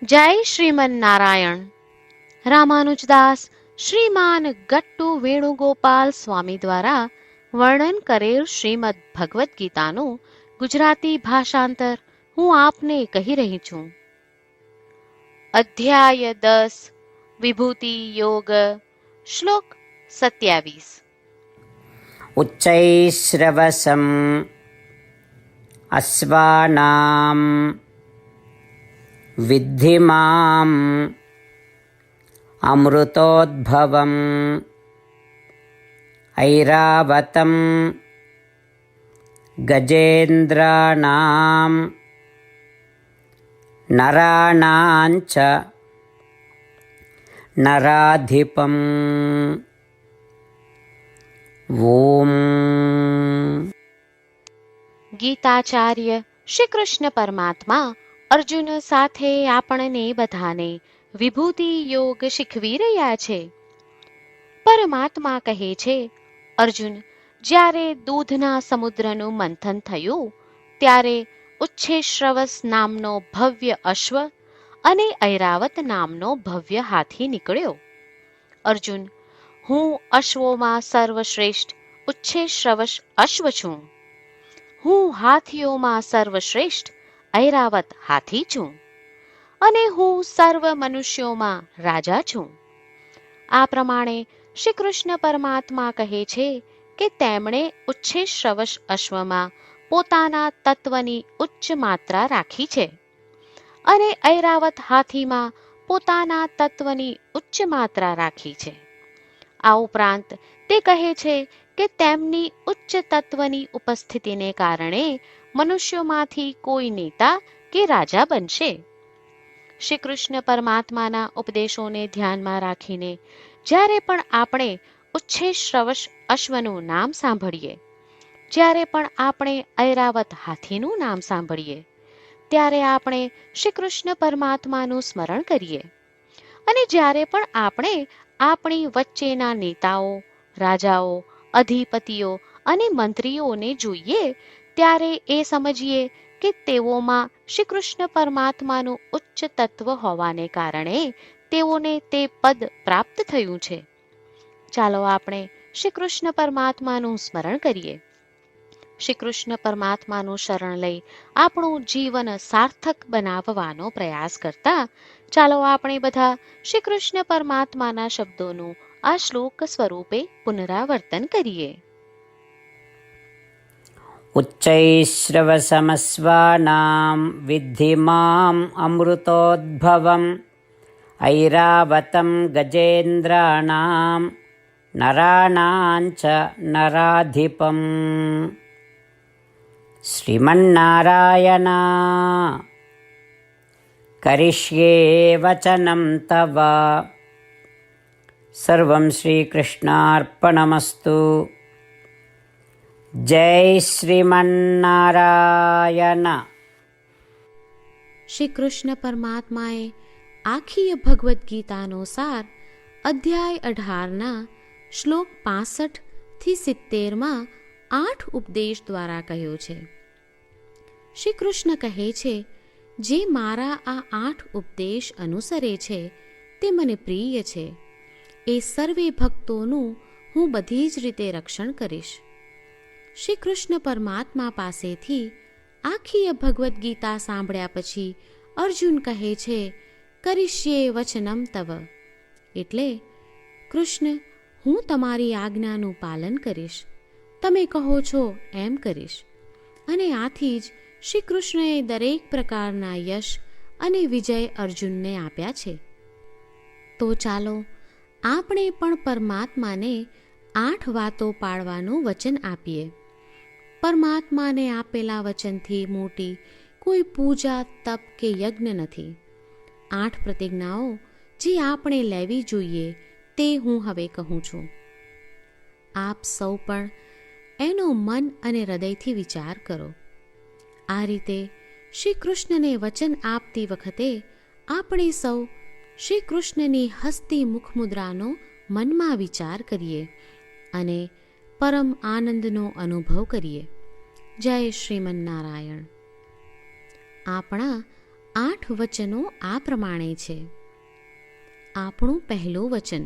જય શ્રીમન નારાયણ. રામાનુજદાસ શ્રીમાન ગટ્ટુ વેણુગોપાલ સ્વામી દ્વારા વર્ણન કરેલ શ્રીમદ ભગવદ્ ગીતાનું ગુજરાતી ભાષાંતર હું આપને કહી રહી છું. અધ્યાય 10 વિભૂતિ યોગ. શ્લોક 27. ઉચ્ચૈશ્રવસમ અશ્વાનામ વિદ્ધિ મામ અમૃતોદ્ભવમ ઐરાવતમ ગજેન્દ્રાણામ નરાણાંચ નરાધિપમ. ઓમ. ગીતાચાર્ય શ્રી કૃષ્ણ પરમાત્મા અર્જુન સાથે આપણને બધાને વિભૂતિ યોગ શીખવી રહ્યા છે. પરમાત્મા કહે છે, અર્જુન, જ્યારે દૂધના સમુદ્રનું મંથન થયું ત્યારે ઉચ્છેશ્રવસ નામનો ભવ્ય અશ્વ અને ઐરાવત નામનો ભવ્ય હાથી નીકળ્યો. અર્જુન, હું અશ્વોમાં સર્વશ્રેષ્ઠ ઉચ્છેશ્રવસ અશ્વ છું. હું હાથીઓમાં સર્વશ્રેષ્ઠ ઐરાવત હાથી છું. અને હું સર્વ મનુષ્યોમાં રાજા છું. આ પ્રમાણે શ્રી કૃષ્ણ પરમાત્મા કહે છે કે તેમણે ઉચ્છેશ્રવસ અશ્વમાં પોતાના તત્વની ઉચ્ચ માત્રા રાખી છે અને ઐરાવત હાથીમાં પોતાના તત્વની ઉચ્ચ માત્રા રાખી છે. આ ઉપરાંત તે કહે છે કે તેમની ઉચ્ચ તત્વની ઉપસ્થિતિને કારણે મનુષ્યોમાંથી કોઈ નેતા કે રાજા બનશે. શ્રી કૃષ્ણ પરમાત્માના ઉપદેશોને ધ્યાનમાં રાખીને જ્યારે પણ આપણે ઉચ્છેશ્રવસ અશ્વનું નામ સાંભળીએ, જ્યારે પણ આપણે ઐરાવત હાથીનું નામ સાંભળીએ, ત્યારે આપણે શ્રી કૃષ્ણ પરમાત્માનું સ્મરણ કરીએ. અને જ્યારે પણ આપણે આપણી વચ્ચેના નેતાઓ, રાજાઓ, અધિપતિઓ અને મંત્રીઓને જોઈએ ત્યારે એ સમજીએ કે તેઓમાં શ્રી કૃષ્ણ પરમાત્માનું ઉચ્ચ તત્વ હોવાને કારણે તેઓને તે પદ પ્રાપ્ત થયું છે. ચાલો આપણે શ્રી કૃષ્ણ પરમાત્માનું સ્મરણ કરીએ. શ્રી કૃષ્ણ પરમાત્માનું શરણ લઈ આપણું જીવન સાર્થક બનાવવાનો પ્રયાસ કરતા ચાલો આપણે બધા શ્રી કૃષ્ણ પરમાત્માના શબ્દોનું આ શ્લોક સ્વરૂપે પુનરાવર્તન કરીએ. ઉચ્ચૈશ્રવસમસ્વાનામ વિદ્ધિ મામ અમૃતોદ્ભવમ ઐરાવતમ ગજેન્દ્રાણામ નરાણાંચ નરાધિપમ. શ્રીમન્નારાયણ કરિષ્યે વચનમ તવ. સર્વં શ્રીકૃષ્ણાર્પણમસ્તુ. જય શ્રીમન્નારાયણ. શ્રી કૃષ્ણ પરમાત્માએ આખી ભગવદ્ ગીતાનો સાર અધ્યાય 18ના શ્લોક 65 થી 70માં 8 ઉપદેશ દ્વારા કહ્યો છે. શ્રી કૃષ્ણ કહે છે, જે મારા આ 8 ઉપદેશ અનુસરે છે તે મને પ્રિય છે. એ સર્વે ભક્તોનું હું બધી જ રીતે રક્ષણ કરીશ. શ્રી કૃષ્ણ પરમાત્મા પાસેથી આખી ભગવદ્ ગીતા સાંભળ્યા પછી અર્જુન કહે છે, કરિષ્યે વચનમ તવ. એટલે કૃષ્ણ, હું તમારી આજ્ઞાનું પાલન કરીશ. તમે કહો છો એમ કરીશ. અને આથી જ શ્રી કૃષ્ણએ દરેક પ્રકારના યશ અને વિજય અર્જુનને આપ્યા છે. તો ચાલો આપણે પણ પરમાત્માને 8 વાતો પાળવાનું વચન આપીએ. પરમાત્માને આપેલા વચનથી મોટી કોઈ પૂજા, તપ કે યજ્ઞ નથી. 8 પ્રતિજ્ઞાઓ જે આપણે લેવી જોઈએ તે હું હવે કહું છું. આપ સૌ પણ એનો મન અને હૃદયથી વિચાર કરો. આ રીતે શ્રી કૃષ્ણને વચન આપતી વખતે આપણે સૌ શ્રી કૃષ્ણની હસતી મુખમુદ્રાનો મનમાં વિચાર કરીએ અને પરમ આનંદનો અનુભવ કરીએ. જય શ્રીમન્નારાયણ. આપણા 8 વચનો આ પ્રમાણે છે. આપણું પહેલું વચન: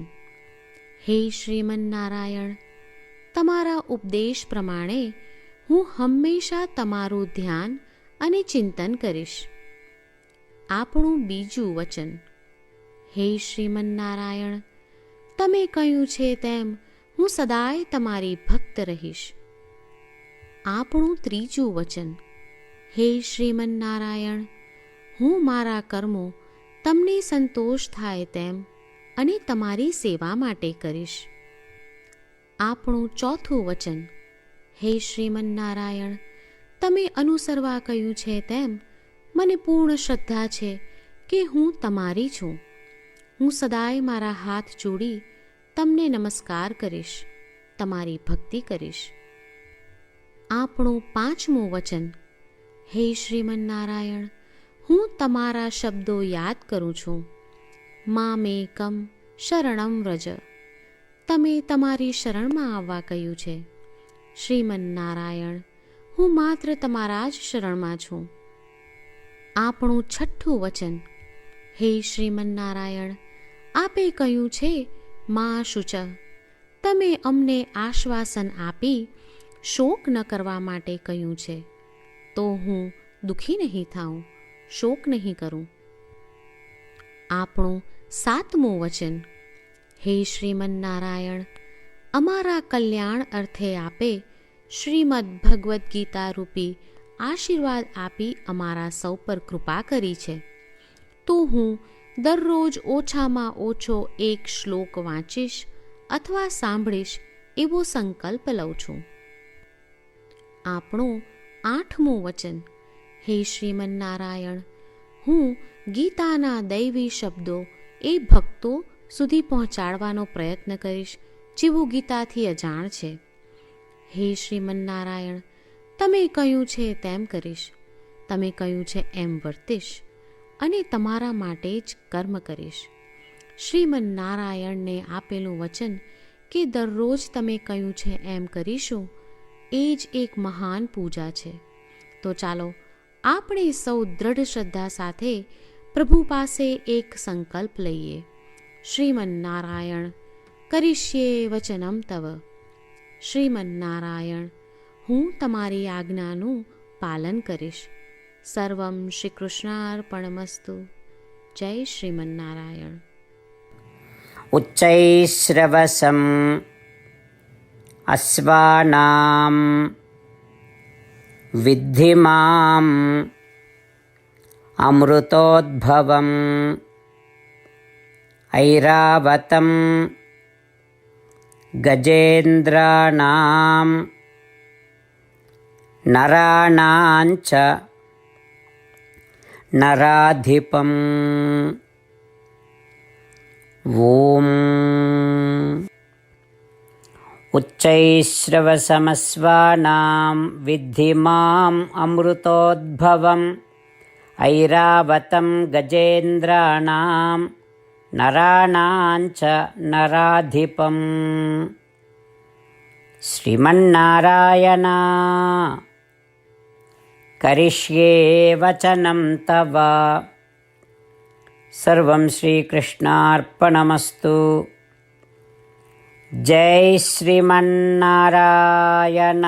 હે શ્રીમન્નારાયણ, તમારા ઉપદેશ પ્રમાણે હું હંમેશા તમારું ધ્યાન અને ચિંતન કરીશ. આપણું બીજું વચન: હે શ્રીમન્નારાયણ, તમે કહ્યું છે તેમ હું સદાય તમારી ભક્ત રહીશ. આપણું ત્રીજું વચન: હે શ્રીમન્નારાયણ, હું મારા કર્મો તમને સંતોષ થાય તેમ અને તમારી સેવા માટે કરીશ. આપણું ચોથું વચન: હે શ્રીમન્નારાયણ, તમે અનુસરવા કહ્યું છે તેમ મને પૂર્ણ શ્રદ્ધા છે કે હું તમારી છું. હું સદાય મારા હાથ જોડી તમને નમસ્કાર કરીશ, તમારી ભક્તિ કરીશ. આપણું પાંચમું વચન: હે શ્રીમન્નારાયણ, હું તમારા શબ્દો યાદ કરું છું. મામેકમ શરણમ વ્રજ, તમે તમારી શરણમાં આવવા કહ્યું છે. શ્રીમન્નારાયણ, હું માત્ર તમારા જ શરણમાં છું. આપણું છઠ્ઠું વચન: હે શ્રીમન્નારાયણ, આપે કહ્યું છે મા શુચ, તમે અમને આશ્વાસન આપી શોક ન કરવા માટે કહ્યું છે, તો હું દુઃખી નહીં થાઉં, શોક નહીં કરું. આપણું સાતમું વચન: હે શ્રીમન્નારાયણ, અમારા કલ્યાણ અર્થે આપે શ્રીમદ્ ભગવદ્ ગીતા રૂપી આશીર્વાદ આપી અમારા સૌ પર કૃપા કરી છે, તો હું દરરોજ ઓછામાં ઓછો એક શ્લોક વાંચીશ અથવા સાંભળીશ એવો સંકલ્પ લઉં છું. આપણું આઠમું વચન: હે શ્રીમન્નારાયણ, હું ગીતાના દૈવી શબ્દો એ ભક્તો સુધી પહોંચાડવાનો પ્રયત્ન કરીશ જેઓ ગીતાથી અજાણ છે. હે શ્રીમન્નારાયણ, તમે કહ્યું છે તેમ કરીશ, તમે કહ્યું છે એમ વર્તીશ અને તમારા માટે જ કર્મ કરીશ. શ્રીમન્નારાયણને આપેલું વચન કે દરરોજ તમે કહ્યું છે એમ કરીશું, એ જ એક મહાન પૂજા છે. તો ચાલો આપણે સૌ દ્રઢ શ્રદ્ધા સાથે પ્રભુ પાસે એક સંકલ્પ લઈએ. શ્રીમન્નારાયણ, કરીશ્યે વચનમ તવ. શ્રીમન્નારાયણ, હું તમારી આજ્ઞાનું પાલન કરીશ. સર્વમ શ્રી કૃષ્ણાર્પણમસ્તુ. જય શ્રીમન્નારાયણ. ઉચ્ચૈશ્રવસમ અશ્વાનામ વિદ્ધિ મામ અમૃતોદ્ભવમ ઐરાવતમ ગજેન્દ્રાણામ નરાણાંચ નરાધિપમ. ઓમ ઉચ્ચૈશ્રવસમસ્વાનામ વિદ્ધિ મામ અમૃતોદ્ભવમ ઐરાવતમ ગજેન્દ્રાણામ નરાણાંચ નરાધિપમ. શ્રીમન્નારાયણ, કરિષ્યે વચનમ તવ. સર્વં શ્રીકૃષ્ણાર્પણમસ્તુ. જય શ્રીમન્નારાયણ.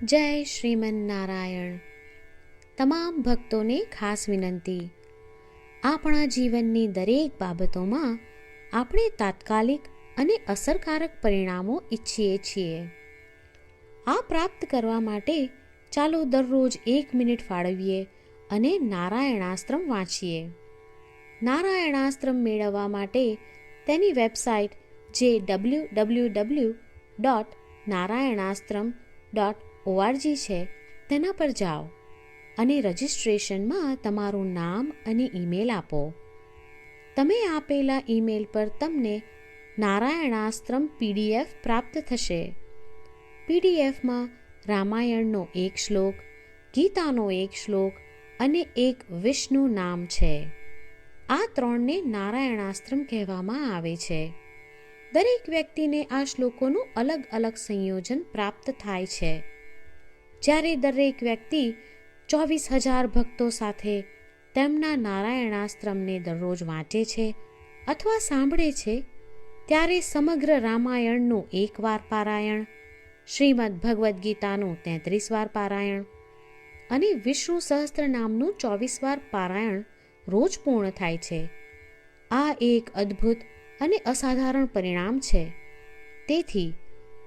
જય શ્રીમન્નારાયણ. તમામ ભક્તોને ખાસ વિનંતી: આપણા જીવનની દરેક બાબતોમાં આપણે તાત્કાલિક અને અસરકારક પરિણામો ઈચ્છીએ છીએ. આ પ્રાપ્ત કરવા માટે ચાલો દરરોજ 1 મિનિટ ફાળવીએ અને નારાયણાસ્ત્રમ વાંચીએ. નારાયણાસ્ત્રમ મેળવવા માટે તેની વેબસાઇટ જે www.narayanaastram.org છે તેના પર જાઓ અને રજિસ્ટ્રેશનમાં તમારું નામ અને ઈમેલ આપો. તમે આપેલા ઈમેલ પર તમને નારાયણાસ્ત્રમ PDF પ્રાપ્ત થશે. PDFમાં રામાયણનો 1 શ્લોક, ગીતાનો 1 શ્લોક અને એક વિષ્ણુ નામ છે. આ 3ને નારાયણાસ્ત્રમ કહેવામાં આવે છે. દરેક વ્યક્તિને આ શ્લોકોનું અલગ અલગ સંયોજન પ્રાપ્ત થાય છે. જ્યારે દરેક વ્યક્તિ 24,000 ભક્તો સાથે તેમના નારાયણાસ્ત્રમને દરરોજ વાંચે છે અથવા સાંભળે છે, ત્યારે સમગ્ર રામાયણનું 1 વાર પારાયણ, શ્રીમદ્ ભગવદ્ ગીતાનું 33 વાર પારાયણ અને વિષ્ણુ સહસ્ત્રનામનું 24 વાર પારાયણ રોજ પૂર્ણ થાય છે. આ એક અદ્ભુત અને અસાધારણ પરિણામ છે. તેથી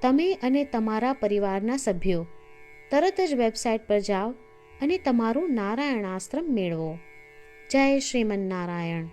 તમે અને તમારા પરિવારના સભ્યો તરત જ વેબસાઇટ પર જાઓ અને તમારું નારાયણાસ્ત્ર મેળવો. જય શ્રીમન્નારાયણ.